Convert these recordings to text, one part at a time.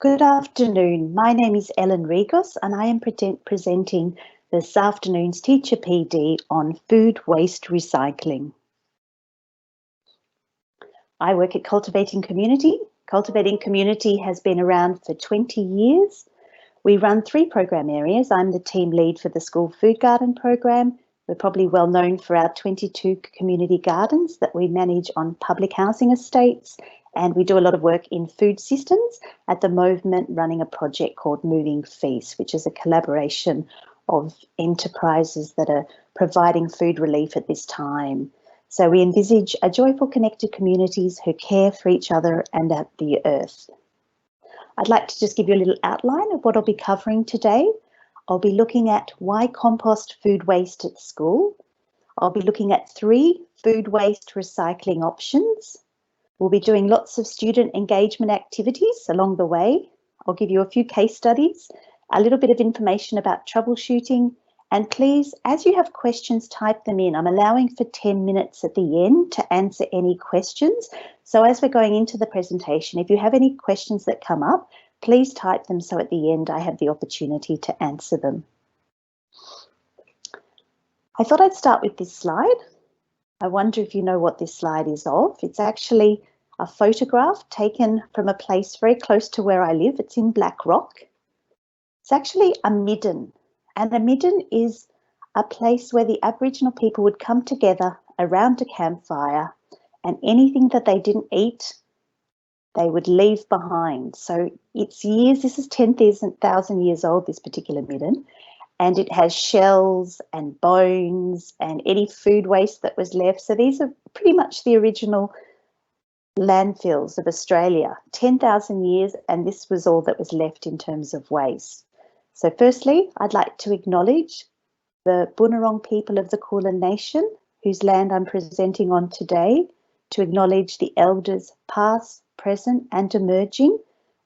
Good afternoon. My name is Ellen Regos and I am presenting this afternoon's Teacher PD on food waste recycling. I work at Cultivating Community. Cultivating Community has been around for 20 years. We run 3 program areas. I'm the team lead for the School Food Garden program. We're probably well known for our 22 community gardens that we manage on public housing estates, and we do a lot of work in food systems, at the moment running a project called Moving Feast, which is a collaboration of enterprises that are providing food relief at this time. So we envisage a joyful, connected communities who care for each other and at the earth. I'd like to just give you a little outline of what I'll be covering today. I'll be looking at why compost food waste at school. I'll be looking at 3 food waste recycling options. We'll be doing lots of student engagement activities along the way. I'll give you a few case studies, a little bit of information about troubleshooting, and please, as you have questions, type them in. I'm allowing for 10 minutes at the end to answer any questions. So as we're going into the presentation, if you have any questions that come up, please type them so at the end I have the opportunity to answer them. I thought I'd start with this slide. I wonder if you know what this slide is of. It's actually a photograph taken from a place very close to where I live. It's in Black Rock. It's actually a midden, and a midden is a place where the Aboriginal people would come together around a campfire, and anything that they didn't eat, they would leave behind. So it's years, this is 10,000 years old, this particular midden, and it has shells and bones and any food waste that was left. So these are pretty much the original landfills of Australia, 10,000 years, and this was all that was left in terms of waste. So firstly, I'd like to acknowledge the Bunurong people of the Kulin Nation, whose land I'm presenting on today, to acknowledge the elders past, present and emerging,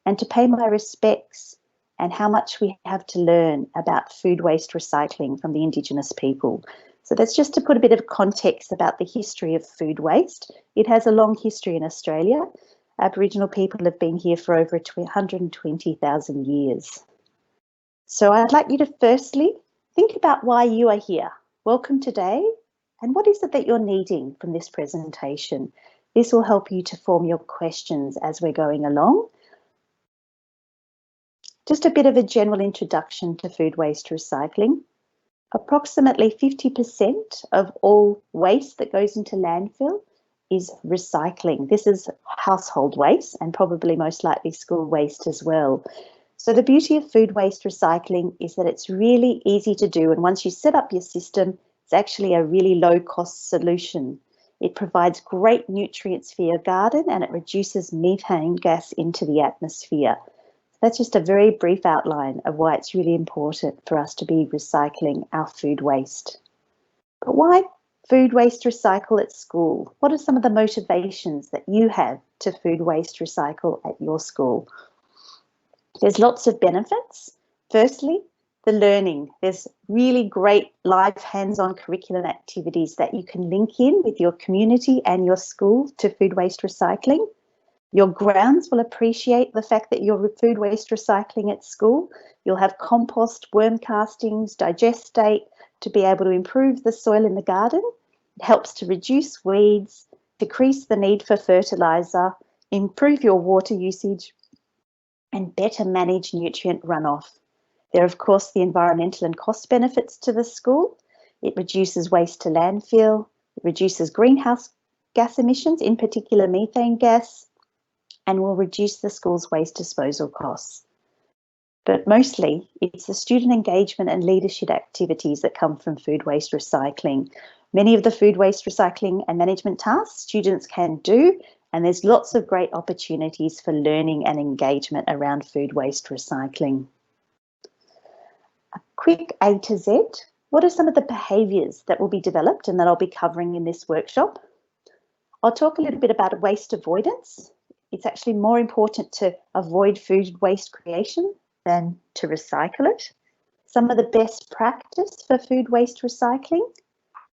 and to pay my respects and how much we have to learn about food waste recycling from the Indigenous people. So that's just to put a bit of context about the history of food waste. It has a long history in Australia. Aboriginal people have been here for over 120,000 years. So I'd like you to firstly think about why you are here. Welcome today, and what is it that you're needing from this presentation? This will help you to form your questions as we're going along. Just a bit of a general introduction to food waste recycling. Approximately 50% of all waste that goes into landfill is recycling. This is household waste and probably most likely school waste as well. So the beauty of food waste recycling is that it's really easy to do, and once you set up your system, it's actually a really low cost solution. It provides great nutrients for your garden and it reduces methane gas into the atmosphere. That's just a very brief outline of why it's really important for us to be recycling our food waste. But why food waste recycle at school? What are some of the motivations that you have to food waste recycle at your school? There's lots of benefits. Firstly, the learning. There's really great live hands-on curriculum activities that you can link in with your community and your school to food waste recycling. Your grounds will appreciate the fact that you're food waste recycling at school. You'll have compost, worm castings, digestate to be able to improve the soil in the garden. It helps to reduce weeds, decrease the need for fertiliser, improve your water usage, and better manage nutrient runoff. There are, of course, the environmental and cost benefits to the school. It reduces waste to landfill, it reduces greenhouse gas emissions, in particular methane gas, and will reduce the school's waste disposal costs. But mostly, it's the student engagement and leadership activities that come from food waste recycling. Many of the food waste recycling and management tasks students can do, and there's lots of great opportunities for learning and engagement around food waste recycling. A quick A to Z. What are some of the behaviours that will be developed and that I'll be covering in this workshop? I'll talk a little bit about waste avoidance. It's actually more important to avoid food waste creation than to recycle it. Some of the best practice for food waste recycling,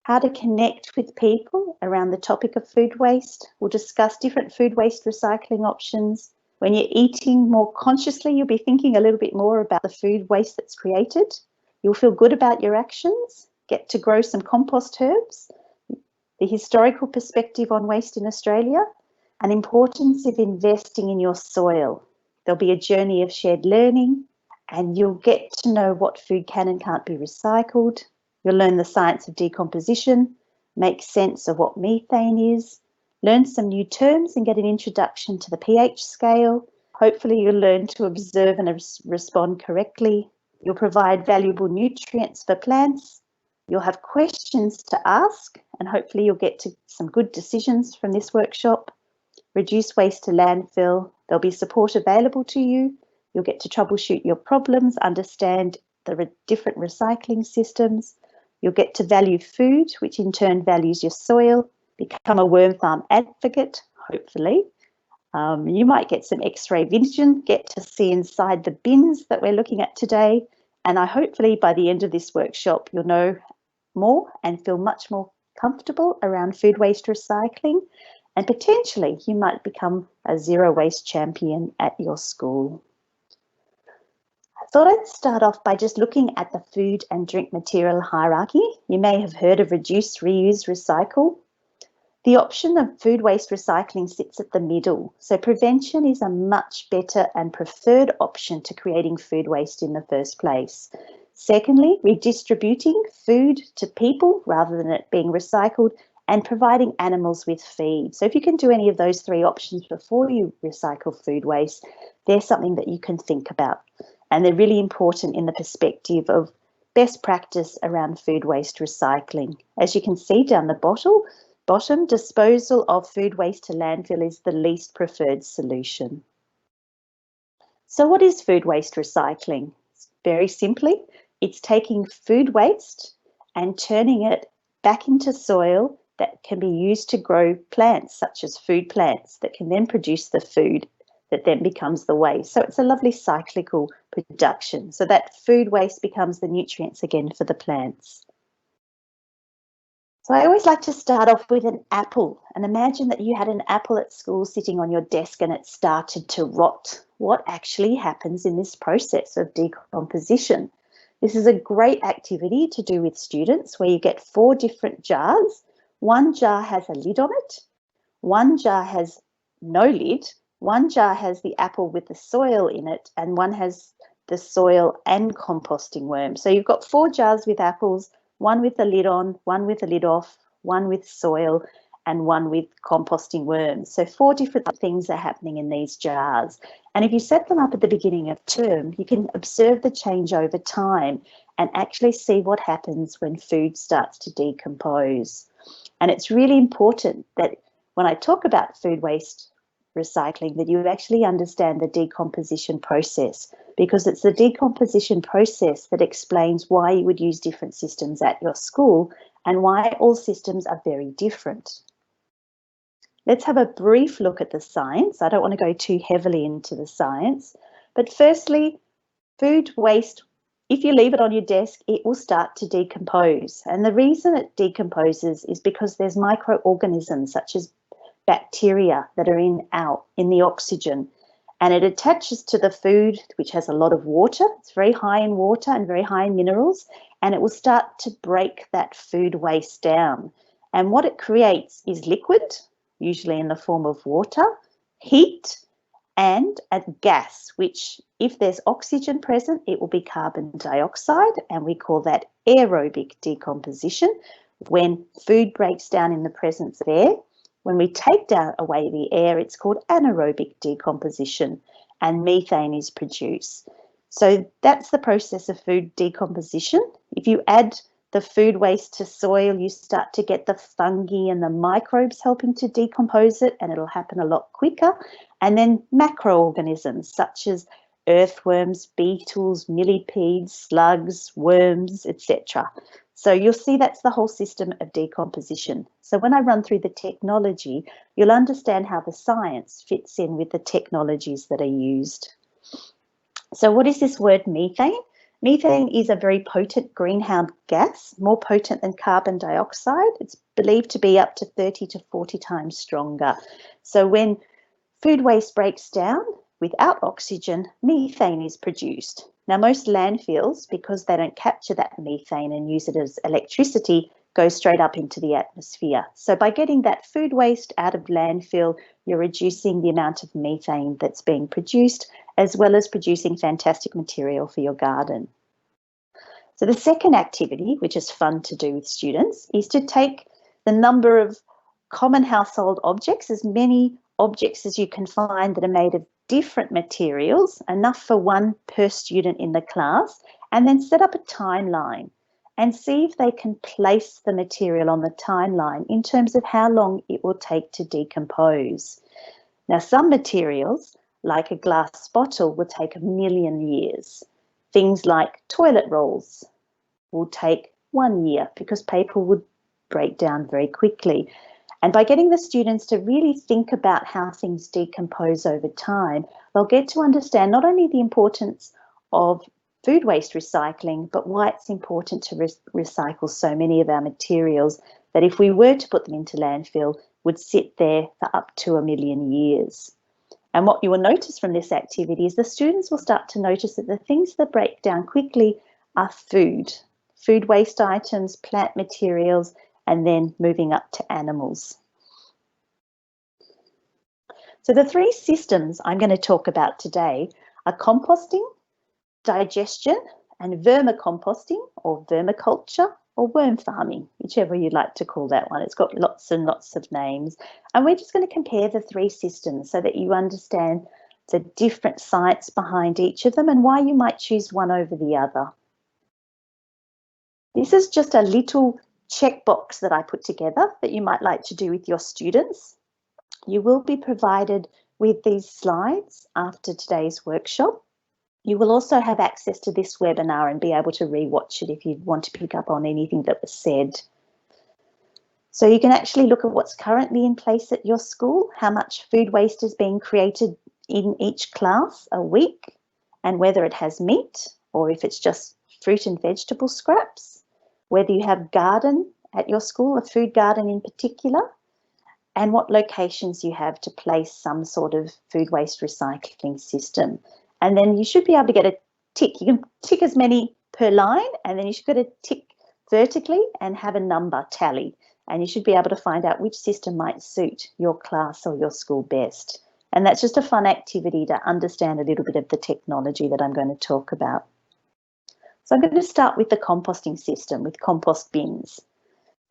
how to connect with people around the topic of food waste. We'll discuss different food waste recycling options. When you're eating more consciously, you'll be thinking a little bit more about the food waste that's created. You'll feel good about your actions, get to grow some compost herbs, the historical perspective on waste in Australia, and importance of investing in your soil. There'll be a journey of shared learning, and you'll get to know what food can and can't be recycled. You'll learn the science of decomposition, make sense of what methane is, learn some new terms and get an introduction to the pH scale. Hopefully you'll learn to observe and respond correctly. You'll provide valuable nutrients for plants. You'll have questions to ask, and hopefully you'll get to some good decisions from this workshop. Reduce waste to landfill. There'll be support available to you. You'll get to troubleshoot your problems, understand the different recycling systems. You'll get to value food, which in turn values your soil, become a worm farm advocate, hopefully. You might get some X-ray vision, get to see inside the bins that we're looking at today. And hopefully by the end of this workshop, you'll know more and feel much more comfortable around food waste recycling. And potentially you might become a zero waste champion at your school. I thought I'd start off by just looking at the food and drink material hierarchy. You may have heard of reduce, reuse, recycle. The option of food waste recycling sits at the middle, so prevention is a much better and preferred option to creating food waste in the first place. Secondly, redistributing food to people rather than it being recycled, and providing animals with feed. So if you can do any of those three options before you recycle food waste, there's something that you can think about. And they're really important in the perspective of best practice around food waste recycling. As you can see down the bottom, disposal of food waste to landfill is the least preferred solution. So what is food waste recycling? Very simply, it's taking food waste and turning it back into soil that can be used to grow plants, such as food plants, that can then produce the food that then becomes the waste. So it's a lovely cyclical production. So that food waste becomes the nutrients again for the plants. So I always like to start off with an apple, and imagine that you had an apple at school sitting on your desk and it started to rot. What actually happens in this process of decomposition? This is a great activity to do with students where you get 4 different jars. One jar has a lid on it, one jar has no lid, one jar has the apple with the soil in it, and one has the soil and composting worms. So you've got 4 jars with apples, one with the lid on, one with the lid off, one with soil, and one with composting worms. So 4 different things are happening in these jars. And if you set them up at the beginning of term, you can observe the change over time and actually see what happens when food starts to decompose. And it's really important that when I talk about food waste recycling, that you actually understand the decomposition process, because it's the decomposition process that explains why you would use different systems at your school and why all systems are very different. Let's have a brief look at the science. I don't want to go too heavily into the science, but firstly, food waste, if you leave it on your desk, it will start to decompose. And the reason it decomposes is because there's microorganisms such as bacteria that are in the oxygen, and it attaches to the food, which has a lot of water. It's very high in water and very high in minerals, and it will start to break that food waste down. And what it creates is liquid, usually in the form of water, heat, and a gas, which if there's oxygen present, it will be carbon dioxide, and we call that aerobic decomposition. When food breaks down in the presence of air, when we take away the air, it's called anaerobic decomposition, and methane is produced. So that's the process of food decomposition. If you add the food waste to soil, you start to get the fungi and the microbes helping to decompose it, and it'll happen a lot quicker. And then macroorganisms such as earthworms, beetles, millipedes, slugs, worms, etc. So you'll see that's the whole system of decomposition. So when I run through the technology, you'll understand how the science fits in with the technologies that are used. So what is this word methane? Methane is a very potent greenhouse gas, more potent than carbon dioxide. It's believed to be up to 30 to 40 times stronger. So when food waste breaks down, without oxygen, methane is produced. Now, most landfills, because they don't capture that methane and use it as electricity, go straight up into the atmosphere. So by getting that food waste out of landfill, you're reducing the amount of methane that's being produced, as well as producing fantastic material for your garden. So the second activity, which is fun to do with students, is to take the number of common household objects, as many objects as you can find that are made of different materials, enough for one per student in the class, and then set up a timeline and see if they can place the material on the timeline in terms of how long it will take to decompose. Now, some materials, like a glass bottle, will take 1 million years. Things like toilet rolls will take 1 year because paper would break down very quickly. And by getting the students to really think about how things decompose over time, they'll get to understand not only the importance of food waste recycling, but why it's important to recycle so many of our materials that if we were to put them into landfill, would sit there for up to 1 million years. And what you will notice from this activity is the students will start to notice that the things that break down quickly are food waste items, plant materials, and then moving up to animals. So the 3 systems I'm going to talk about today are composting, digestion, and vermicomposting, or vermiculture, or worm farming, whichever you'd like to call that one. It's got lots and lots of names. And we're just going to compare the 3 systems so that you understand the different science behind each of them and why you might choose one over the other. This is just a little checkbox that I put together that you might like to do with your students. You will be provided with these slides after today's workshop. You will also have access to this webinar and be able to rewatch it if you want to pick up on anything that was said. So you can actually look at what's currently in place at your school, how much food waste is being created in each class a week, and whether it has meat or if it's just fruit and vegetable scraps, whether you have garden at your school, a food garden in particular, and what locations you have to place some sort of food waste recycling system. And then you should be able to get a tick. You can tick as many per line, and then you should get a tick vertically and have a number tally. And you should be able to find out which system might suit your class or your school best. And that's just a fun activity to understand a little bit of the technology that I'm going to talk about. So I'm going to start with the composting system with compost bins.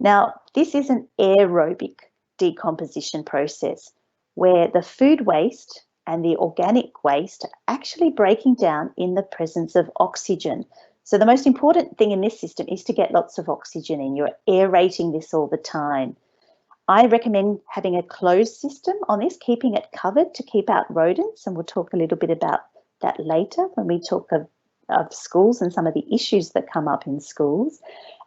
Now, this is an aerobic decomposition process where the food waste and the organic waste are actually breaking down in the presence of oxygen. So the most important thing in this system is to get lots of oxygen in. You're aerating this all the time. I recommend having a closed system on this, keeping it covered to keep out rodents, and we'll talk a little bit about that later when we talk of schools and some of the issues that come up in schools,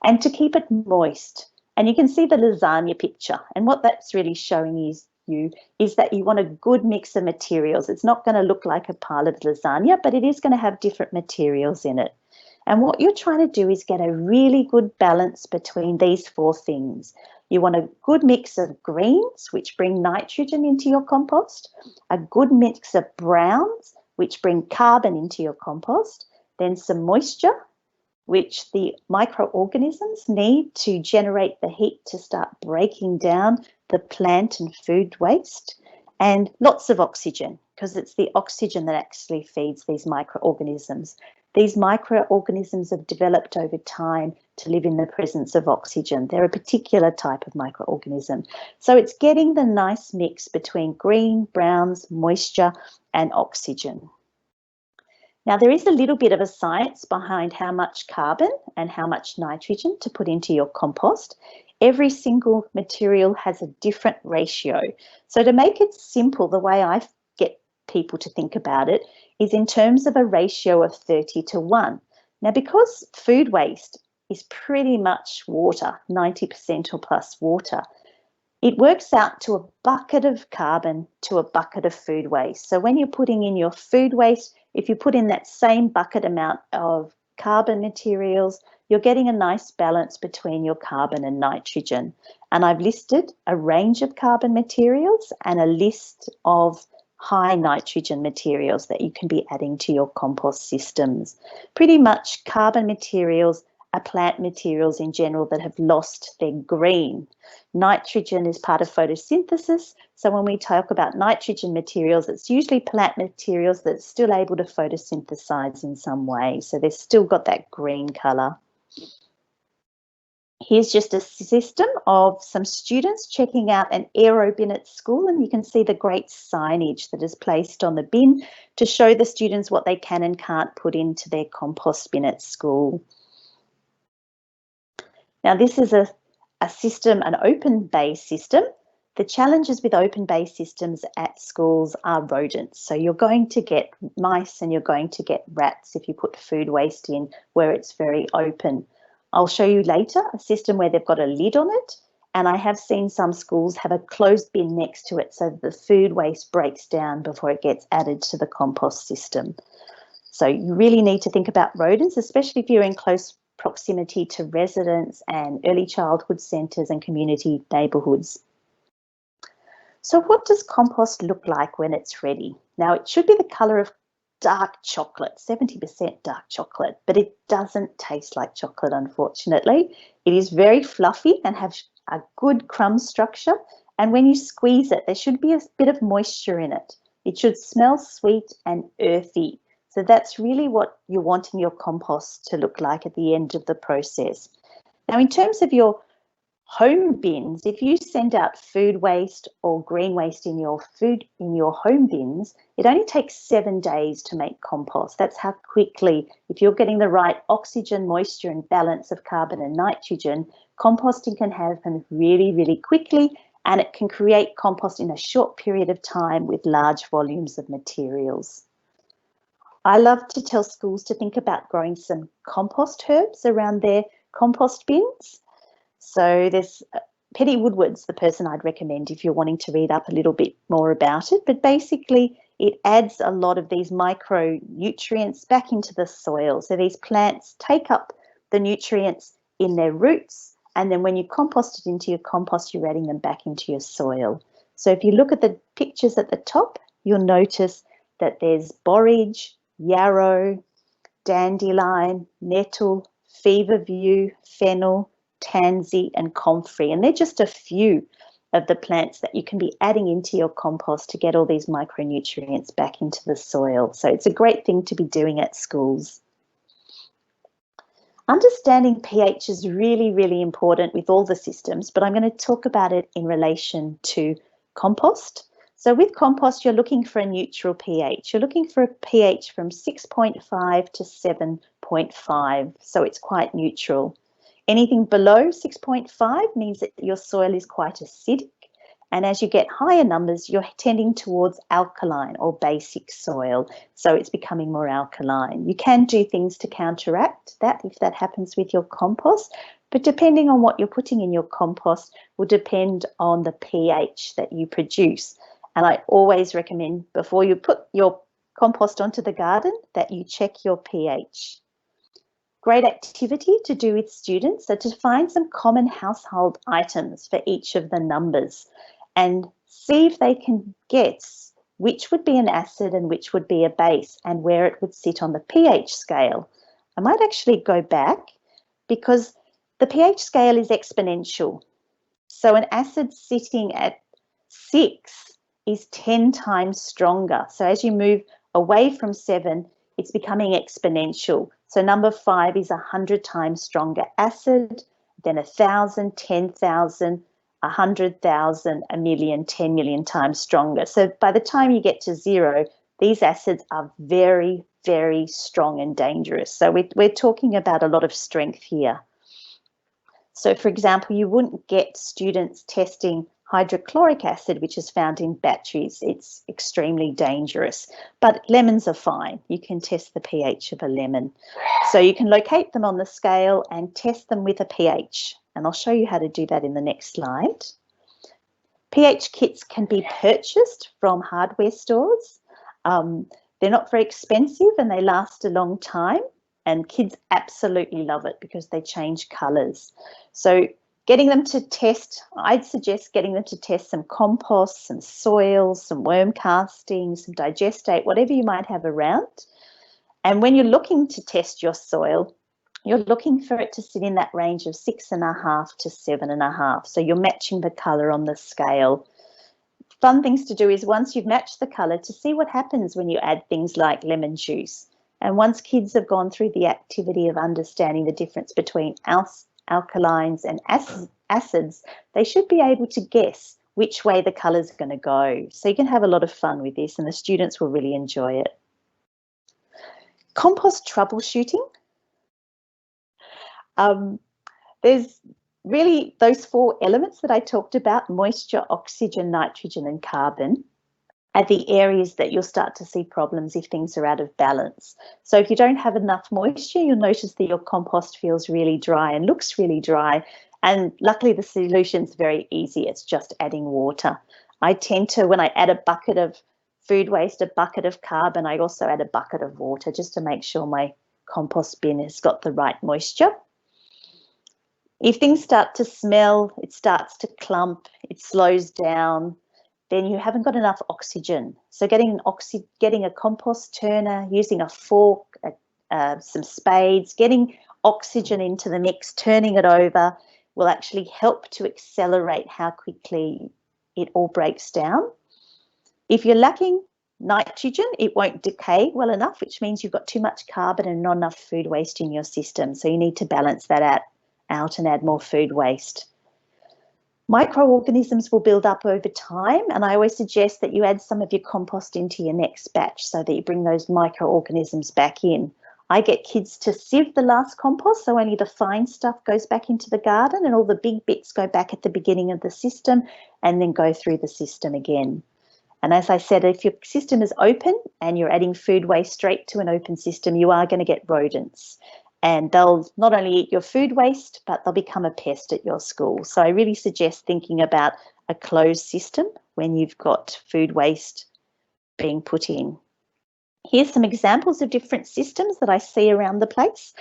and to keep it moist. And you can see the lasagna picture, and what that's really showing is that you want a good mix of materials. It's not going to look like a pile of lasagna, but it is going to have different materials in it. And what you're trying to do is get a really good balance between these 4 things. You want a good mix of greens, which bring nitrogen into your compost, a good mix of browns, which bring carbon into your compost, then some moisture, which the microorganisms need to generate the heat to start breaking down the plant and food waste, and lots of oxygen, because it's the oxygen that actually feeds these microorganisms. These microorganisms have developed over time to live in the presence of oxygen. They're a particular type of microorganism. So it's getting the nice mix between green, browns, moisture, and oxygen. Now, there is a little bit of a science behind how much carbon and how much nitrogen to put into your compost. Every single material has a different ratio. So to make it simple, the way I get people to think about it is in terms of a ratio of 30:1. Now, because food waste is pretty much water, 90% or plus water, it works out to a bucket of carbon to a bucket of food waste. So when you're putting in your food waste, if you put in that same bucket amount of carbon materials, you're getting a nice balance between your carbon and nitrogen. And I've listed a range of carbon materials and a list of high nitrogen materials that you can be adding to your compost systems. Pretty much carbon materials are plant materials in general that have lost their green. Nitrogen is part of photosynthesis, so when we talk about nitrogen materials, it's usually plant materials that's still able to photosynthesize in some way, so they've still got that green colour. Here's just a system of some students checking out an aero bin at school, and you can see the great signage that is placed on the bin to show the students what they can and can't put into their compost bin at school. Now this is a system, an open bay system. The challenges with open bay systems at schools are rodents. So you're going to get mice and you're going to get rats if you put food waste in where it's very open. I'll show you later a system where they've got a lid on it, and I have seen some schools have a closed bin next to it so that the food waste breaks down before it gets added to the compost system. So you really need to think about rodents, especially if you're in close proximity to residents and early childhood centres and community neighbourhoods. So what does compost look like when it's ready? Now it should be the colour of dark chocolate, 70% dark chocolate, but it doesn't taste like chocolate, unfortunately. It is very fluffy and has a good crumb structure, and when you squeeze it, there should be a bit of moisture in it. It should smell sweet and earthy. So that's really what you're wanting your compost to look like at the end of the process. Now, in terms of your home bins, if you send out food waste or green waste in your home bins, it only takes 7 days to make compost. That's how quickly, if you're getting the right oxygen, moisture and balance of carbon and nitrogen, composting can happen really, really quickly, and it can create compost in a short period of time with large volumes of materials. I love to tell schools to think about growing some compost herbs around their compost bins. So there's Penny Woodward's the person I'd recommend if you're wanting to read up a little bit more about it. But basically, it adds a lot of these micronutrients back into the soil. So these plants take up the nutrients in their roots, and then when you compost it into your compost, you're adding them back into your soil. So if you look at the pictures at the top, you'll notice that there's borage, yarrow, dandelion, nettle, feverview, fennel, tansy and comfrey, and they're just a few of the plants that you can be adding into your compost to get all these micronutrients back into the soil. So it's a great thing to be doing at schools. Understanding pH is really, really important with all the systems, but I'm going to talk about it in relation to compost. So with compost, you're looking for a neutral pH. You're looking for a pH from 6.5 to 7.5, so it's quite neutral. Anything below 6.5 means that your soil is quite acidic, and as you get higher numbers, you're tending towards alkaline or basic soil, so it's becoming more alkaline. You can do things to counteract that if that happens with your compost, but depending on what you're putting in your compost will depend on the pH that you produce. And I always recommend before you put your compost onto the garden that you check your pH. Great activity to do with students are to find some common household items for each of the numbers and see if they can guess which would be an acid and which would be a base and where it would sit on the pH scale. I might actually go back because the pH scale is exponential. So an acid sitting at 6 is 10 times stronger. So as you move away from 7, it's becoming exponential. So number 5 is 100 times stronger acid, then 1,000, 10,000, 100,000, a million, 10 million times stronger. So by the time you get to 0, these acids are very, very strong and dangerous. So we're talking about a lot of strength here. So for example, you wouldn't get students testing hydrochloric acid, which is found in batteries. It's extremely dangerous, but lemons are fine. You can test the pH of a lemon. So you can locate them on the scale and test them with a pH. And I'll show you how to do that in the next slide. pH kits can be purchased from hardware stores. They're not very expensive and they last a long time. And kids absolutely love it because they change colours. So Getting them to test, I'd suggest getting them to test some compost, some soil, some worm castings, some digestate, whatever you might have around. And when you're looking to test your soil, you're looking for it to sit in that range of 6.5 to 7.5. So you're matching the colour on the scale. Fun things to do is once you've matched the colour, to see what happens when you add things like lemon juice. And once kids have gone through the activity of understanding the difference between alkalines and acids, they should be able to guess which way the colour's going to go. So you can have a lot of fun with this and the students will really enjoy it. Compost troubleshooting. There's really those 4 elements that I talked about, moisture, oxygen, nitrogen and carbon, are the areas that you'll start to see problems if things are out of balance. So if you don't have enough moisture, you'll notice that your compost feels really dry and looks really dry. And luckily the solution's very easy. It's just adding water. I tend to, when I add a bucket of food waste, a bucket of carbon, I also add a bucket of water just to make sure my compost bin has got the right moisture. If things start to smell, it starts to clump, it slows down, then you haven't got enough oxygen. So getting a compost turner, using a fork, some spades, getting oxygen into the mix, turning it over will actually help to accelerate how quickly it all breaks down. If you're lacking nitrogen, it won't decay well enough, which means you've got too much carbon and not enough food waste in your system. So you need to balance that out and add more food waste. Microorganisms will build up over time, and I always suggest that you add some of your compost into your next batch so that you bring those microorganisms back in. I get kids to sieve the last compost, so only the fine stuff goes back into the garden and all the big bits go back at the beginning of the system and then go through the system again. And as I said, if your system is open and you're adding food waste straight to an open system, you are going to get rodents. And they'll not only eat your food waste, but they'll become a pest at your school. So I really suggest thinking about a closed system when you've got food waste being put in. Here's some examples of different systems that I see around the place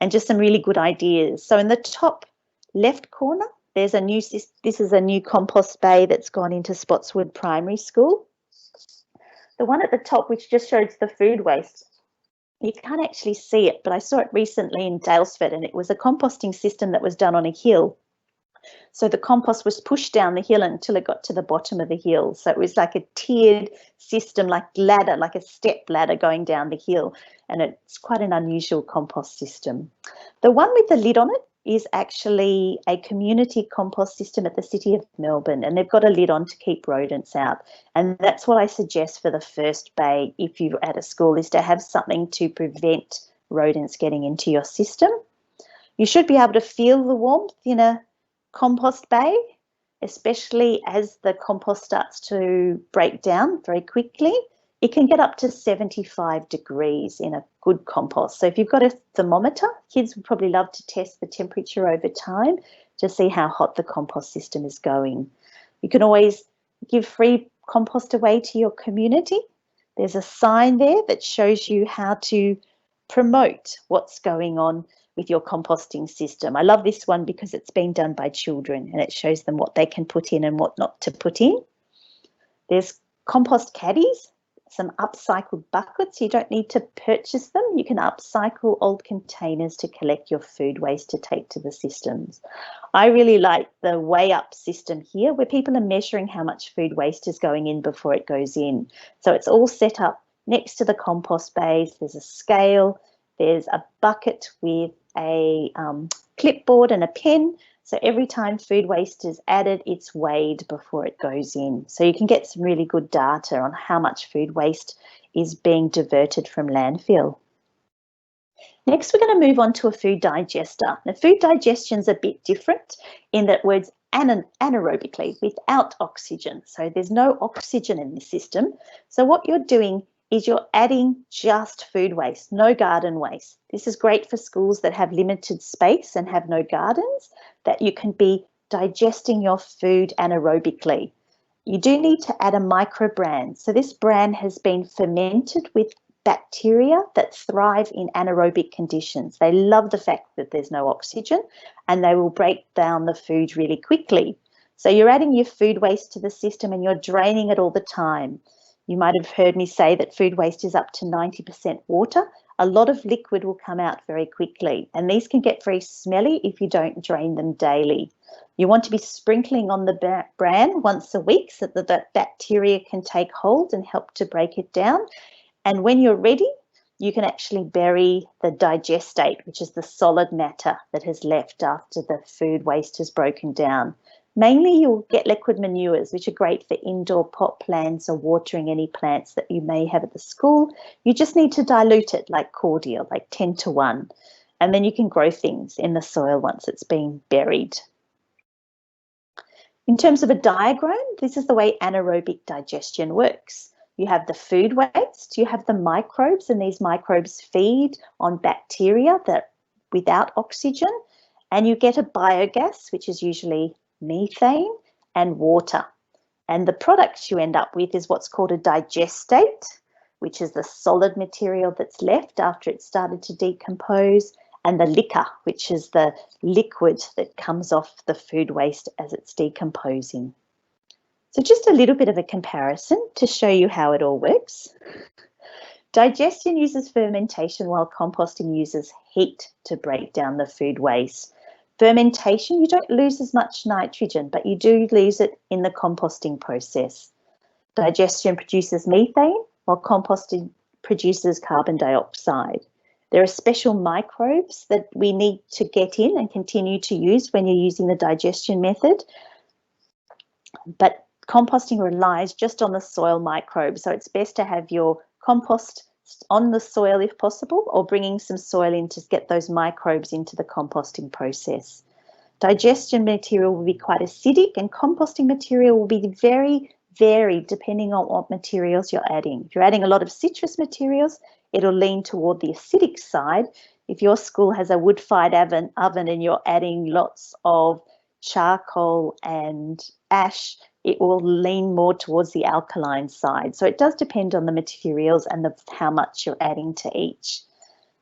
and just some really good ideas. So in the top left corner, there's a new, this is a new compost bay that's gone into Spotswood Primary School. The one at the top, which just shows the food waste, you can't actually see it, but I saw it recently in Daylesford, and it was a composting system that was done on a hill. So the compost was pushed down the hill until it got to the bottom of the hill. So it was like a tiered system, like ladder, like a step ladder going down the hill. And it's quite an unusual compost system. The one with the lid on it is actually a community compost system at the City of Melbourne, and they've got a lid on to keep rodents out. And that's what I suggest for the first bay if you're at a school, is to have something to prevent rodents getting into your system. You should be able to feel the warmth in a compost bay, especially as the compost starts to break down very quickly. It can get up to 75 degrees in a good compost. So if you've got a thermometer, kids would probably love to test the temperature over time to see how hot the compost system is going. You can always give free compost away to your community. There's a sign there that shows you how to promote what's going on with your composting system. I love this one because it's been done by children and it shows them what they can put in and what not to put in. There's compost caddies, some upcycled buckets. You don't need to purchase them. You can upcycle old containers to collect your food waste to take to the systems. I really like the weigh up system here, where people are measuring how much food waste is going in before it goes in. So it's all set up next to the compost bays. There's a scale, there's a bucket with a clipboard and a pen. So every time food waste is added, it's weighed before it goes in. So you can get some really good data on how much food waste is being diverted from landfill. Next, we're going to move on to a food digester. Now, food digestion is a bit different in that it works anaerobically, without oxygen. So there's no oxygen in the system. So what you're doing is you're adding just food waste, no garden waste. This is great for schools that have limited space and have no gardens, that you can be digesting your food anaerobically. You do need to add a micro bran. So this bran has been fermented with bacteria that thrive in anaerobic conditions. They love the fact that there's no oxygen, and they will break down the food really quickly. So you're adding your food waste to the system and you're draining it all the time. You might have heard me say that food waste is up to 90% water. A lot of liquid will come out very quickly, and these can get very smelly if you don't drain them daily. You want to be sprinkling on the bran once a week so that the bacteria can take hold and help to break it down. And when you're ready, you can actually bury the digestate, which is the solid matter that has left after the food waste has broken down. Mainly you'll get liquid manures, which are great for indoor pot plants or watering any plants that you may have at the school. You just need to dilute it like cordial, like 10:1. And then you can grow things in the soil once it's been buried. In terms of a diagram, this is the way anaerobic digestion works. You have the food waste, you have the microbes, and these microbes feed on bacteria that without oxygen, and you get a biogas, which is usually methane and water. And the products you end up with is what's called a digestate, which is the solid material that's left after it's started to decompose, and the liquor, which is the liquid that comes off the food waste as it's decomposing. So just a little bit of a comparison to show you how it all works. Digestion uses fermentation while composting uses heat to break down the food waste. Fermentation, you don't lose as much nitrogen, but you do lose it in the composting process. Digestion produces methane, while composting produces carbon dioxide. There are special microbes that we need to get in and continue to use when you're using the digestion method. But composting relies just on the soil microbes, so it's best to have your compost on the soil if possible, or bringing some soil in to get those microbes into the composting process. Digestion material will be quite acidic, and composting material will be very varied depending on what materials you're adding. If you're adding a lot of citrus materials, it'll lean toward the acidic side. If your school has a wood-fired oven and you're adding lots of charcoal and ash, it will lean more towards the alkaline side. So it does depend on the materials and how much you're adding to each.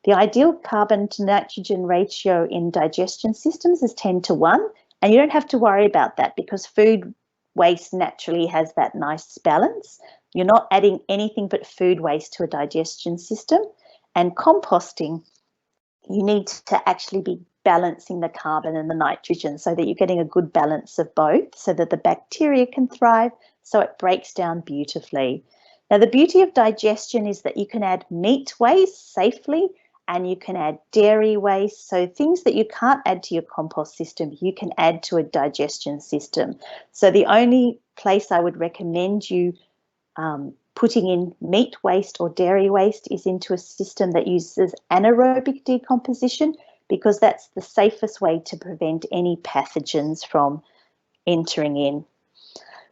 The ideal carbon to nitrogen ratio in digestion systems is 10:1, and you don't have to worry about that because food waste naturally has that nice balance. You're not adding anything but food waste to a digestion system, and composting, you need to actually be balancing the carbon and the nitrogen so that you're getting a good balance of both so that the bacteria can thrive, so it breaks down beautifully. Now, the beauty of digestion is that you can add meat waste safely and you can add dairy waste. So things that you can't add to your compost system, you can add to a digestion system. So the only place I would recommend you putting in meat waste or dairy waste is into a system that uses anaerobic decomposition, because that's the safest way to prevent any pathogens from entering in.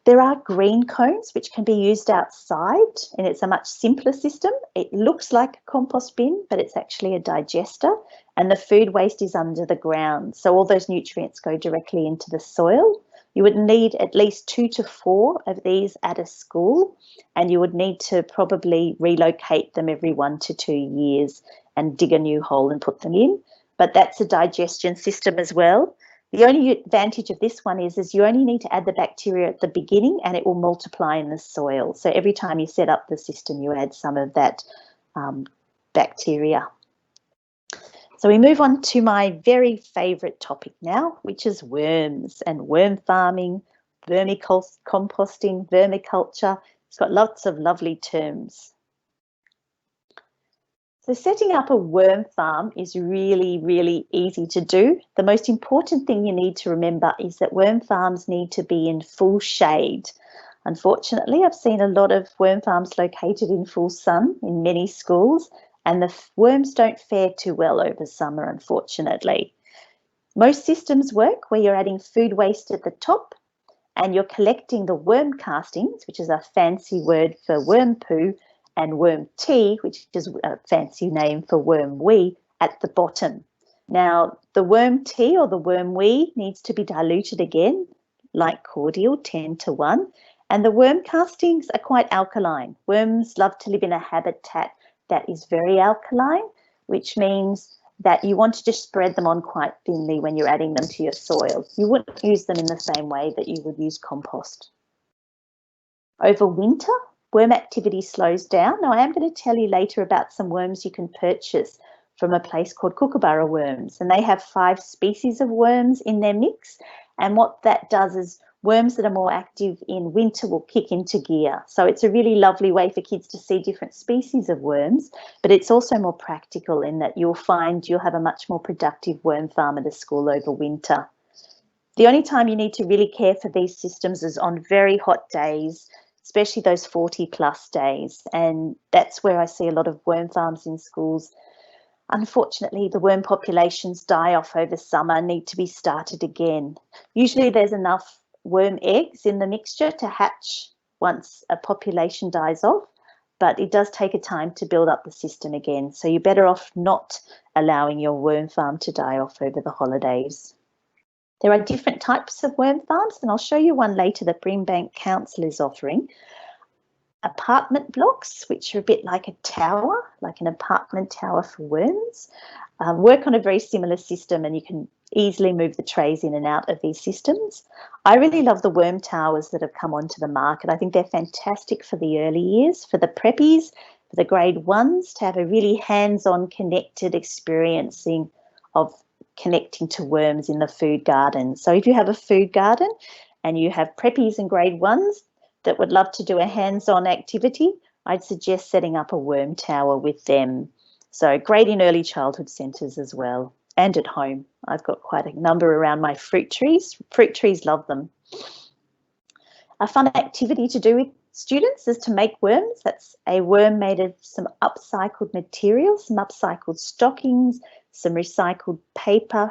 There are green cones which can be used outside, and it's a much simpler system. It looks like a compost bin, but it's actually a digester, and the food waste is under the ground. So all those nutrients go directly into the soil. You would need at least 2 to 4 of these at a school, and you would need to probably relocate them every 1 to 2 years and dig a new hole and put them in. But that's a digestion system as well. The only advantage of this one is you only need to add the bacteria at the beginning and it will multiply in the soil. So every time you set up the system, you add some of that bacteria. So we move on to my very favourite topic now, which is worms and worm farming, vermicomposting, vermiculture. It's got lots of lovely terms. So setting up a worm farm is really, really easy to do. The most important thing you need to remember is that worm farms need to be in full shade. Unfortunately, I've seen a lot of worm farms located in full sun in many schools, and the worms don't fare too well over summer, unfortunately. Most systems work where you're adding food waste at the top and you're collecting the worm castings, which is a fancy word for worm poo, and worm tea, which is a fancy name for worm wee, at the bottom. Now, the worm tea or the worm wee needs to be diluted again, like cordial, 10:1, and the worm castings are quite alkaline. Worms love to live in a habitat that is very alkaline, which means that you want to just spread them on quite thinly when you're adding them to your soil. You wouldn't use them in the same way that you would use compost. Over winter, worm activity slows down. Now, I am going to tell you later about some worms you can purchase from a place called Kookaburra Worms, and they have 5 species of worms in their mix. And what that does is worms that are more active in winter will kick into gear. So it's a really lovely way for kids to see different species of worms, but it's also more practical in that you'll find you'll have a much more productive worm farm at a school over winter. The only time you need to really care for these systems is on very hot days, especially those 40+ days. And that's where I see a lot of worm farms in schools. Unfortunately, the worm populations die off over summer, need to be started again. Usually there's enough worm eggs in the mixture to hatch once a population dies off, but it does take a time to build up the system again. So you're better off not allowing your worm farm to die off over the holidays. There are different types of worm farms, and I'll show you one later that Brimbank Council is offering. Apartment blocks, which are a bit like a tower, like an apartment tower for worms, work on a very similar system, and you can easily move the trays in and out of these systems. I really love the worm towers that have come onto the market. I think they're fantastic for the early years, for the preppies, for the grade 1s, to have a really hands-on connected experiencing of connecting to worms in the food garden. So if you have a food garden and you have preppies and grade 1s that would love to do a hands-on activity, I'd suggest setting up a worm tower with them. So great in early childhood centres as well, and at home. I've got quite a number around my fruit trees. Fruit trees love them. A fun activity to do with students is to make worms. That's a worm made of some upcycled materials, some upcycled stockings, some recycled paper,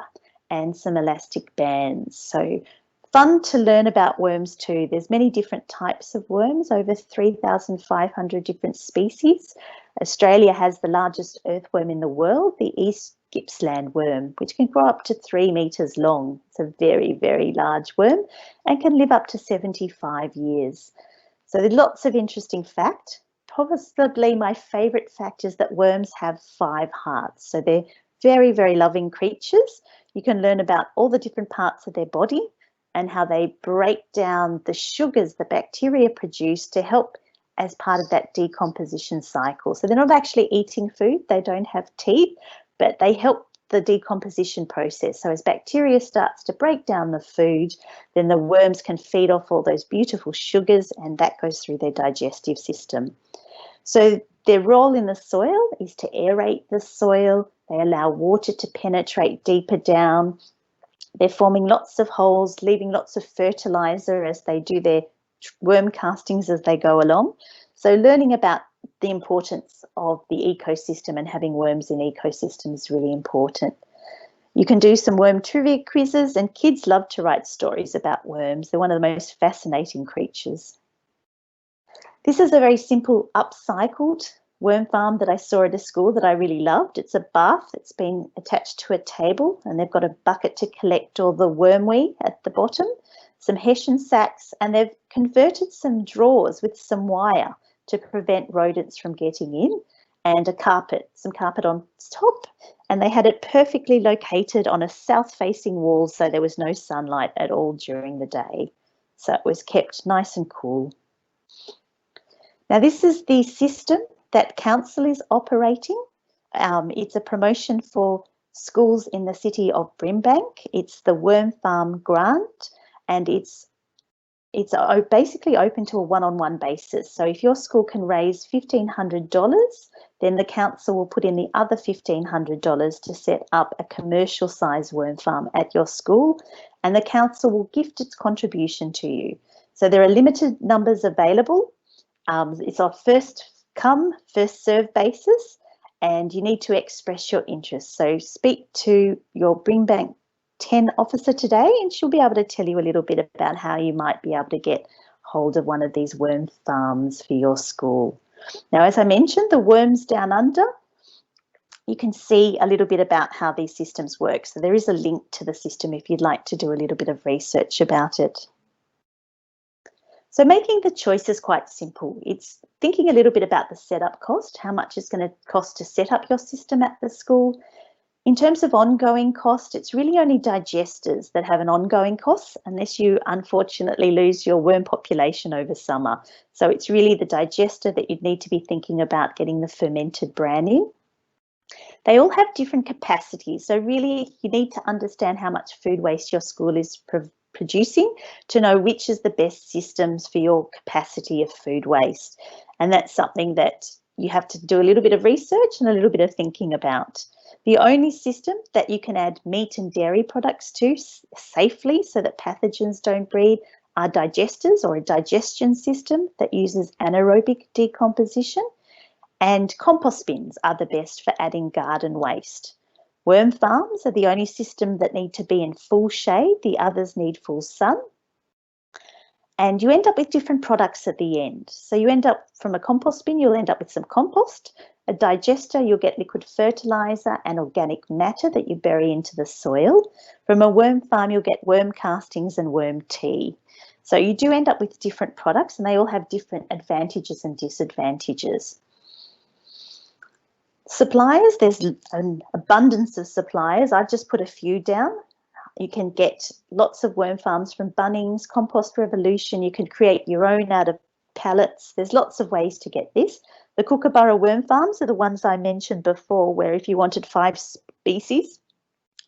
and some elastic bands. So fun to learn about worms too. There's many different types of worms, over 3,500 different species. Australia has the largest earthworm in the world, the East Gippsland worm, which can grow up to 3 metres long. It's a very, very large worm and can live up to 75 years. So there's lots of interesting facts. Probably my favourite fact is that worms have 5 hearts. So they're very, very loving creatures. You can learn about all the different parts of their body and how they break down the sugars the bacteria produce to help as part of that decomposition cycle. So they're not actually eating food, they don't have teeth, but they help the decomposition process. So as bacteria starts to break down the food, then the worms can feed off all those beautiful sugars, and that goes through their digestive system. So their role in the soil is to aerate the soil. They allow water to penetrate deeper down. They're forming lots of holes, leaving lots of fertilizer as they do their worm castings as they go along. So learning about the importance of the ecosystem and having worms in ecosystems is really important. You can do some worm trivia quizzes, and kids love to write stories about worms. They're one of the most fascinating creatures. This is a very simple upcycled worm farm that I saw at a school that I really loved. It's a bath that's been attached to a table, and they've got a bucket to collect all the wormwee at the bottom, some hessian sacks, and they've converted some drawers with some wire to prevent rodents from getting in, and a carpet, some carpet on top, and they had it perfectly located on a south-facing wall, so there was no sunlight at all during the day. So it was kept nice and cool. Now this is the system that council is operating. It's a promotion for schools in the city of Brimbank. It's the Worm Farm Grande, and it's basically open to a one-on-one basis. So if your school can raise $1,500, then the council will put in the other $1,500 to set up a commercial size worm farm at your school, and the council will gift its contribution to you. So there are limited numbers available. It's a first come, first serve basis, and you need to express your interest. So speak to your Brimbank 10 officer today, and she'll be able to tell you a little bit about how you might be able to get hold of one of these worm farms for your school. Now, as I mentioned, the worms down under, you can see a little bit about how these systems work. So there is a link to the system if you'd like to do a little bit of research about it. So making the choice is quite simple. It's thinking a little bit about the setup cost, how much it's going to cost to set up your system at the school. In terms of ongoing cost, it's really only digesters that have an ongoing cost unless you unfortunately lose your worm population over summer. So it's really the digester that you'd need to be thinking about getting the fermented bran in. They all have different capacities. So really you need to understand how much food waste your school is producing to know which is the best systems for your capacity of food waste. And that's something that you have to do a little bit of research and a little bit of thinking about. The only system that you can add meat and dairy products to safely so that pathogens don't breed are digesters, or a digestion system that uses anaerobic decomposition. And compost bins are the best for adding garden waste. Worm farms are the only system that need to be in full shade. The others need full sun. And you end up with different products at the end. So you end up from a compost bin, you'll end up with some compost. A digester, you'll get liquid fertilizer and organic matter that you bury into the soil. From a worm farm, you'll get worm castings and worm tea. So you do end up with different products, and they all have different advantages and disadvantages. Suppliers, there's an abundance of suppliers. I've just put a few down. You can get lots of worm farms from Bunnings, Compost Revolution. You can create your own out of pallets. There's lots of ways to get this. The Kookaburra worm farms are the ones I mentioned before, where if you wanted 5 species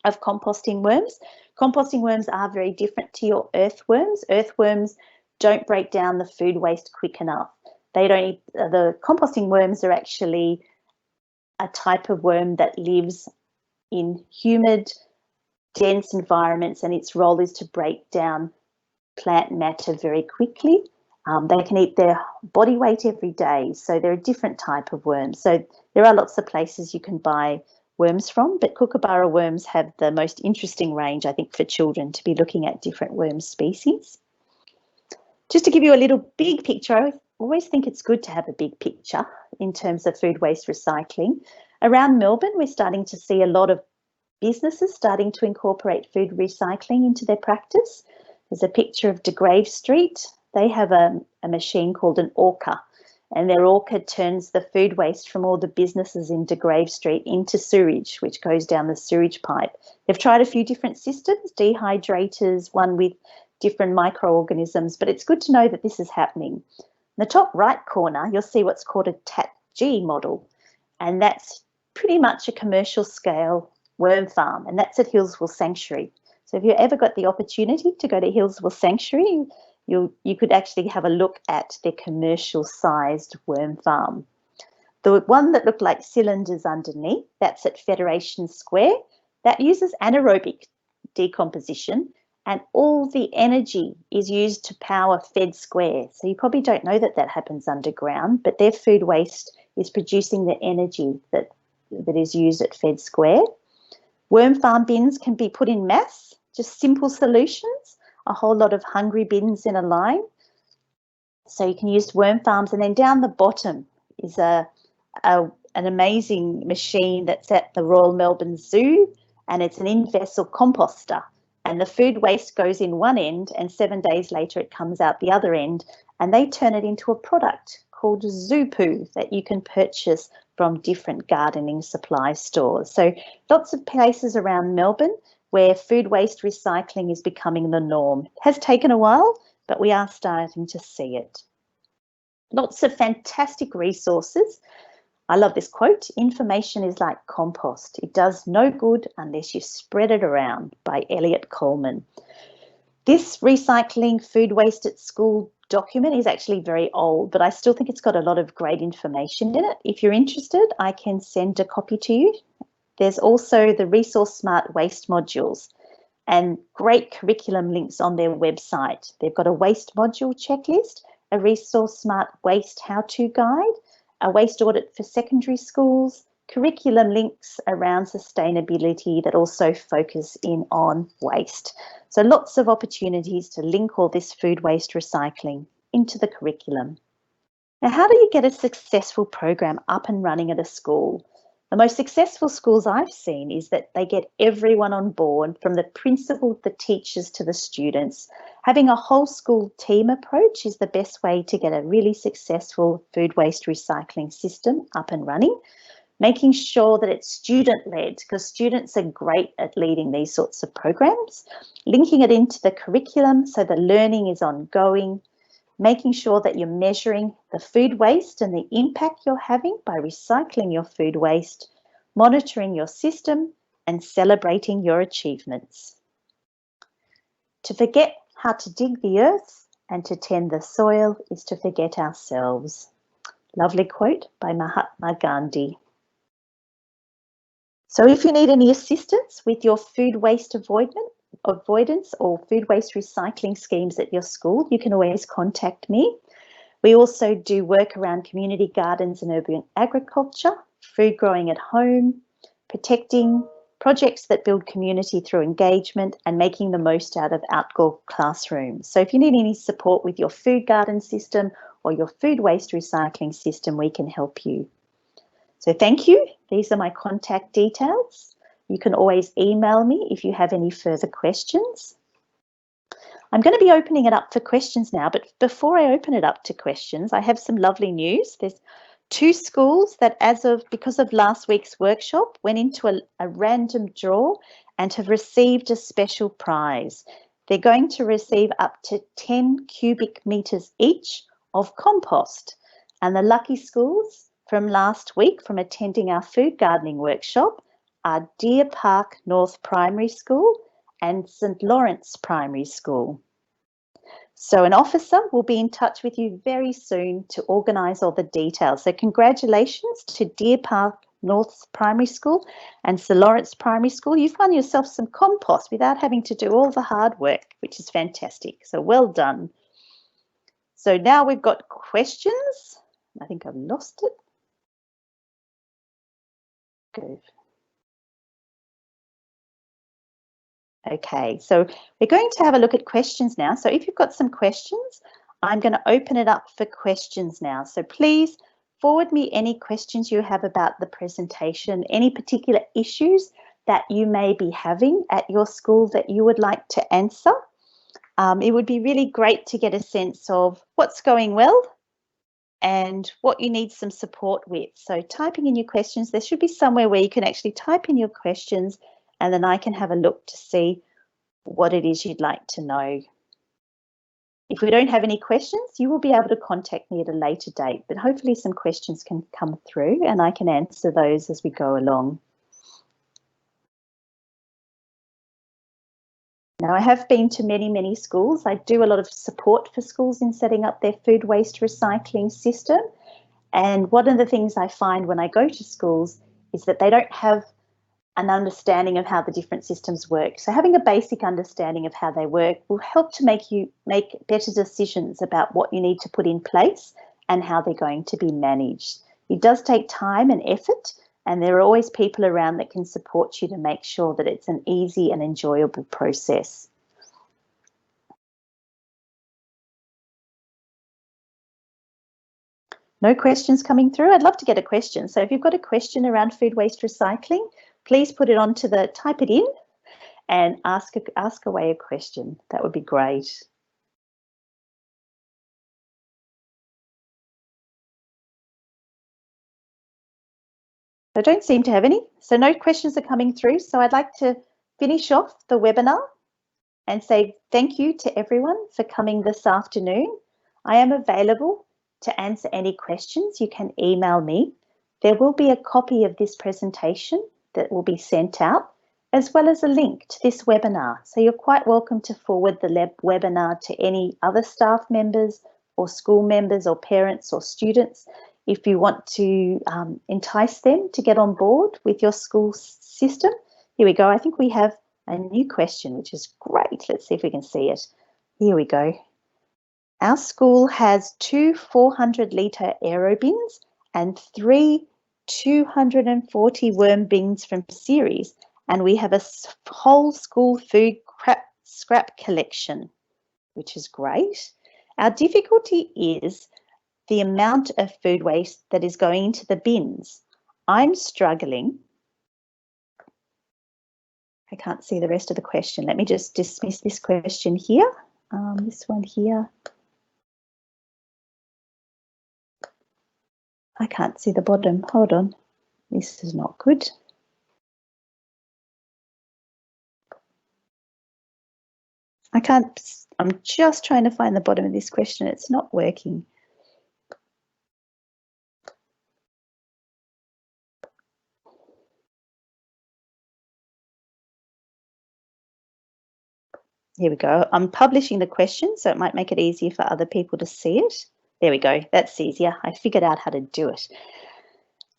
of composting worms are very different to your earthworms. Earthworms don't break down the food waste quick enough. The composting worms are actually a type of worm that lives in humid, dense environments, and its role is to break down plant matter very quickly. They can eat their body weight every day, so they're a different type of worm. So there are lots of places you can buy worms from, but Kookaburra worms have the most interesting range, I think, for children to be looking at different worm species. Just to give you a little big picture, I always think it's good to have a big picture in terms of food waste recycling. Around Melbourne, we're starting to see a lot of businesses starting to incorporate food recycling into their practice. There's a picture of De Grave Street. They have a machine called an Orca, and their Orca turns the food waste from all the businesses in De Grave Street into sewage, which goes down the sewage pipe. They've tried a few different systems, dehydrators, one with different microorganisms, but it's good to know that this is happening. In the top right corner, you'll see what's called a TAP-G model, and that's pretty much a commercial scale worm farm, and that's at Hillsville Sanctuary. So if you ever got the opportunity to go to Hillsville Sanctuary, you could actually have a look at their commercial sized worm farm. The one that looked like cylinders underneath, that's at Federation Square. That uses anaerobic decomposition, and all the energy is used to power Fed Square. So you probably don't know that that happens underground, but their food waste is producing the energy that is used at Fed Square. Worm farm bins can be put in mass, just simple solutions, a whole lot of hungry bins in a line. So you can use worm farms, and then down the bottom is an amazing machine that's at the Royal Melbourne Zoo, and it's an in-vessel composter, and the food waste goes in one end and 7 days later it comes out the other end, and they turn it into a product called zoo poo that you can purchase from different gardening supply stores. So lots of places around Melbourne where food waste recycling is becoming the norm. It has taken a while, but we are starting to see it. Lots of fantastic resources. I love this quote, "Information is like compost. It does no good unless you spread it around," by Elliot Coleman. This recycling food waste at school document is actually very old, but I still think it's got a lot of great information in it. If you're interested, I can send a copy to you. There's also the Resource Smart Waste modules and great curriculum links on their website. They've got a waste module checklist, a Resource Smart Waste how-to guide, a waste audit for secondary schools, curriculum links around sustainability that also focus in on waste. So lots of opportunities to link all this food waste recycling into the curriculum. Now, how do you get a successful program up and running at a school? The most successful schools I've seen is that they get everyone on board, from the principal, the teachers to the students, Having a whole school team approach is the best way to get a really successful food waste recycling system up and running. Making sure that it's student-led, because students are great at leading these sorts of programs. Linking it into the curriculum so the learning is ongoing. Making sure that you're measuring the food waste and the impact you're having by recycling your food waste. Monitoring your system and celebrating your achievements. To forget how to dig the earth and to tend the soil is to forget ourselves. Lovely quote by Mahatma Gandhi. So if you need any assistance with your food waste avoidance or food waste recycling schemes at your school, you can always contact me. We also do work around community gardens and urban agriculture, food growing at home, protecting projects that build community through engagement and making the most out of outdoor classrooms. So if you need any support with your food garden system or your food waste recycling system, we can help you. So thank you. These are my contact details. You can always email me if you have any further questions. I'm going to be opening it up for questions now, but before I open it up to questions, I have some lovely news. There's 2 schools that because of last week's workshop, went into a random draw and have received a special prize. They're going to receive up to 10 cubic metres each of compost. And the lucky schools from last week from attending our food gardening workshop are Deer Park North Primary School and St Lawrence Primary School. So an officer will be in touch with you very soon to organise all the details. So congratulations to Deer Park North Primary School and St Lawrence Primary School. You've won yourself some compost without having to do all the hard work, which is fantastic. So well done. So now we've got questions. I think I've lost it. Go. Okay, so we're going to have a look at questions now. So if you've got some questions, I'm going to open it up for questions now. So please forward me any questions you have about the presentation, any particular issues that you may be having at your school that you would like to answer. It would be really great to get a sense of what's going well and what you need some support with. So typing in your questions, there should be somewhere where you can actually type in your questions and then I can have a look to see what it is you'd like to know. If we don't have any questions, you will be able to contact me at a later date, but hopefully some questions can come through and I can answer those as we go along. Now, I have been to many, many schools. I do a lot of support for schools in setting up their food waste recycling system. And one of the things I find when I go to schools is that they don't have an understanding of how the different systems work. So having a basic understanding of how they work will help to make you make better decisions about what you need to put in place and how they're going to be managed. It does take time and effort, and there are always people around that can support you to make sure that it's an easy and enjoyable process. No questions coming through? I'd love to get a question. So if you've got a question around food waste recycling, please put it onto the, type it in and ask away a question. That would be great. I don't seem to have any, so no questions are coming through. So I'd like to finish off the webinar and say thank you to everyone for coming this afternoon. I am available to answer any questions. You can email me. There will be a copy of this presentation that will be sent out, as well as a link to this webinar. So you're quite welcome to forward the webinar to any other staff members or school members or parents or students if you want to entice them to get on board with your school system. Here we go. I think we have a new question, which is great. Let's see if we can see it. Here we go. Our school has 2 400-litre aero bins and 3 240 worm bins from CERES, and we have a whole school food scrap collection, which is great. Our difficulty is the amount of food waste that is going into the bins. I'm struggling. I can't see the rest of the question. Let me just dismiss this question here. This one here. I can't see the bottom. Hold on. This is not good. I'm just trying to find the bottom of this question. It's not working. Here we go. I'm publishing the question, so it might make it easier for other people to see it. There we go. That's easier. I figured out how to do it.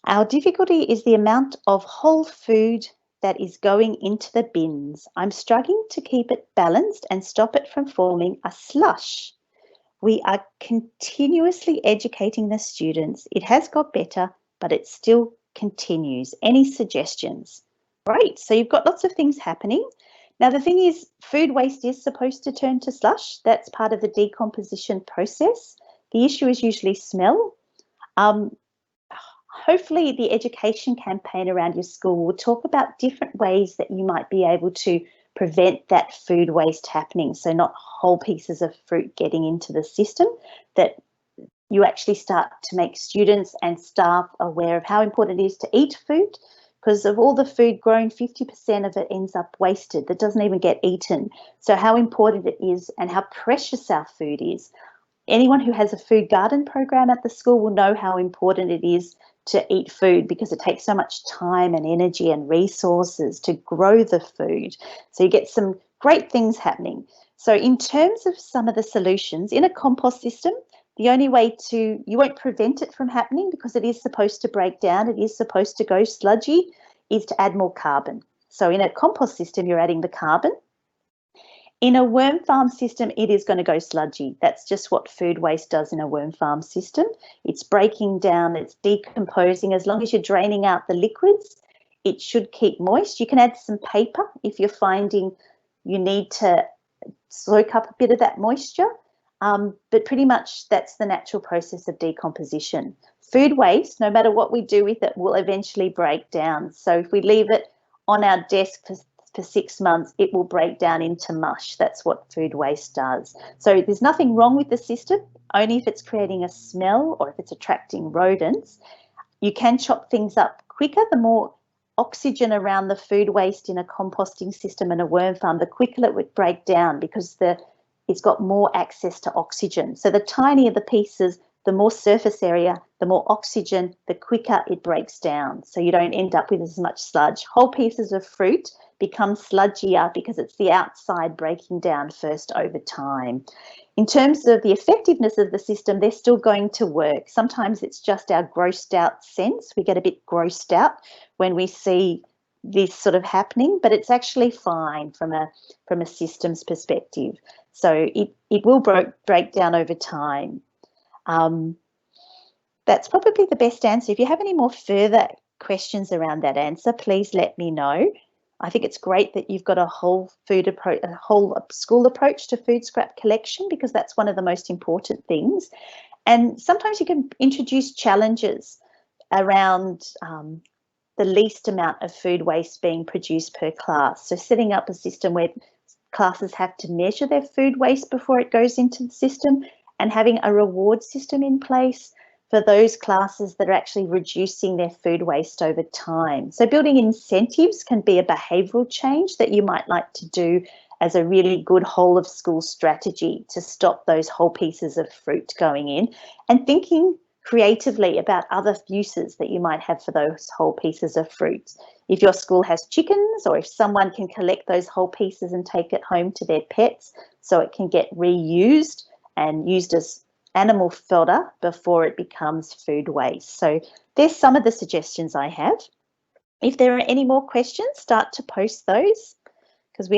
Our difficulty is the amount of whole food that is going into the bins. I'm struggling to keep it balanced and stop it from forming a slush. We are continuously educating the students. It has got better, but it still continues. Any suggestions? Great. So you've got lots of things happening. Now, the thing is, food waste is supposed to turn to slush. That's part of the decomposition process. The issue is usually smell. Hopefully, the education campaign around your school will talk about different ways that you might be able to prevent that food waste happening. So not whole pieces of fruit getting into the system, that you actually start to make students and staff aware of how important it is to eat food. Because of all the food grown, 50% of it ends up wasted. That doesn't even get eaten. So how important it is and how precious our food is. Anyone who has a food garden program at the school will know how important it is to eat food, because it takes so much time and energy and resources to grow the food. So you get some great things happening. So in terms of some of the solutions, in a compost system, the only way you won't prevent it from happening, because it is supposed to break down, it is supposed to go sludgy, is to add more carbon. So in a compost system, you're adding the carbon. In a worm farm system, it is going to go sludgy. That's just what food waste does in a worm farm system. It's breaking down, it's decomposing. As long as you're draining out the liquids, it should keep moist. You can add some paper if you're finding you need to soak up a bit of that moisture. But pretty much that's the natural process of decomposition. Food waste, no matter what we do with it, will eventually break down. So if we leave it on our desk for 6 months, it will break down into mush. That's what food waste does. So there's nothing wrong with the system, only if it's creating a smell or if it's attracting rodents. You can chop things up quicker. The more oxygen around the food waste in a composting system and a worm farm, the quicker it would break down, because it's got more access to oxygen. So the tinier the pieces, the more surface area, the more oxygen, the quicker it breaks down. So you don't end up with as much sludge. Whole pieces of fruit become sludgier because it's the outside breaking down first over time. In terms of the effectiveness of the system, they're still going to work. Sometimes it's just our grossed out sense. We get a bit grossed out when we see this sort of happening, but it's actually fine from a systems perspective. So it will break down over time. That's probably the best answer. If you have any more further questions around that answer, please let me know. I think it's great that you've got a whole school approach to food scrap collection, because that's one of the most important things. And sometimes you can introduce challenges around the least amount of food waste being produced per class. So setting up a system where classes have to measure their food waste before it goes into the system, and having a reward system in place for those classes that are actually reducing their food waste over time. So building incentives can be a behavioural change that you might like to do as a really good whole of school strategy to stop those whole pieces of fruit going in, and thinking creatively about other uses that you might have for those whole pieces of fruit. If your school has chickens, or if someone can collect those whole pieces and take it home to their pets so it can get reused and used as animal fodder before it becomes food waste. So there's some of the suggestions I have. If there are any more questions, start to post those, because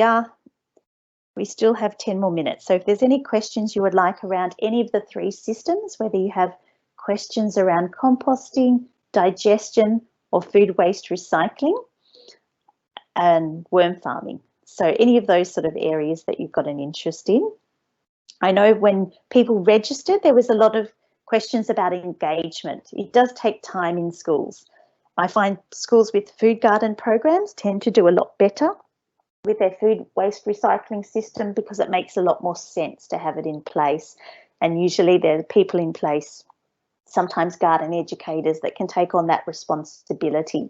we still have 10 more minutes. So if there's any questions you would like around any of the 3 systems, whether you have questions around composting, digestion, or food waste recycling and worm farming. So any of those sort of areas that you've got an interest in. I know when people registered, there was a lot of questions about engagement. It does take time in schools. I find schools with food garden programs tend to do a lot better with their food waste recycling system because it makes a lot more sense to have it in place. And usually there are people in place, sometimes garden educators, that can take on that responsibility.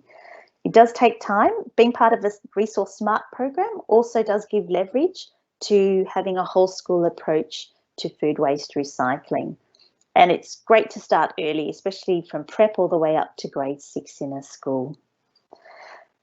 It does take time. Being part of this Resource Smart program also does give leverage to having a whole school approach to food waste recycling. And it's great to start early, especially from prep all the way up to grade 6 in a school.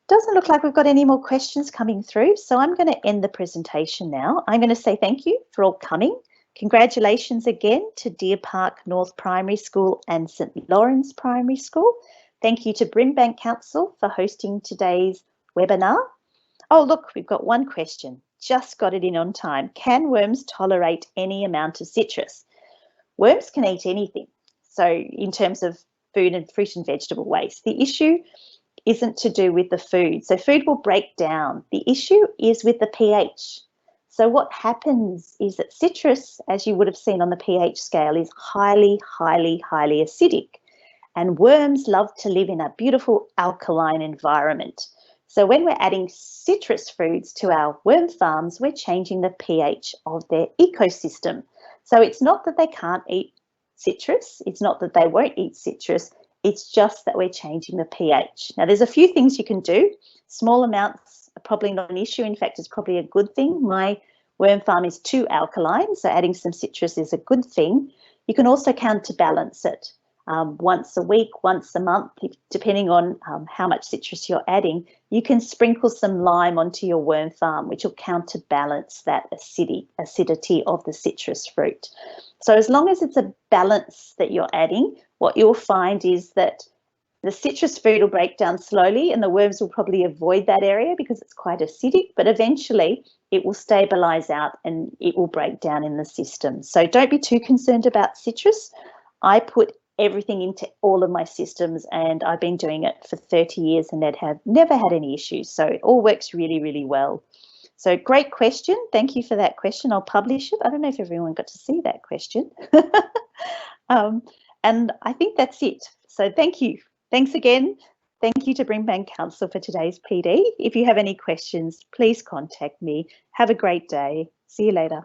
Doesn't look like we've got any more questions coming through, so I'm going to end the presentation now. I'm going to say thank you for all coming. Congratulations again to Deer Park North Primary School and St Lawrence Primary School. Thank you to Brimbank Council for hosting today's webinar. Oh, look, we've got one question. Just got it in on time. Can worms tolerate any amount of citrus? Worms can eat anything. So in terms of food and fruit and vegetable waste, the issue isn't to do with the food. So food will break down. The issue is with the pH. So what happens is that citrus, as you would have seen on the pH scale, is highly, highly, highly acidic. And worms love to live in a beautiful alkaline environment. So when we're adding citrus fruits to our worm farms, we're changing the pH of their ecosystem. So it's not that they can't eat citrus. It's not that they won't eat citrus. It's just that we're changing the pH. Now, there's a few things you can do. Small amounts are probably not an issue. In fact, it's probably a good thing. My worm farm is too alkaline, so adding some citrus is a good thing. You can also counterbalance it once a week, once a month, depending on how much citrus you're adding. You can sprinkle some lime onto your worm farm, which will counterbalance that acidity of the citrus fruit. So as long as it's a balance that you're adding, what you'll find is that the citrus fruit will break down slowly and the worms will probably avoid that area because it's quite acidic, but eventually it will stabilise out and it will break down in the system. So don't be too concerned about citrus. I put everything into all of my systems and I've been doing it for 30 years and have never had any issues. So it all works really, really well. So great question. Thank you for that question. I'll publish it. I don't know if everyone got to see that question. And I think that's it. So thank you. Thanks again. Thank you to Brimbank Council for today's PD. If you have any questions, please contact me. Have a great day. See you later.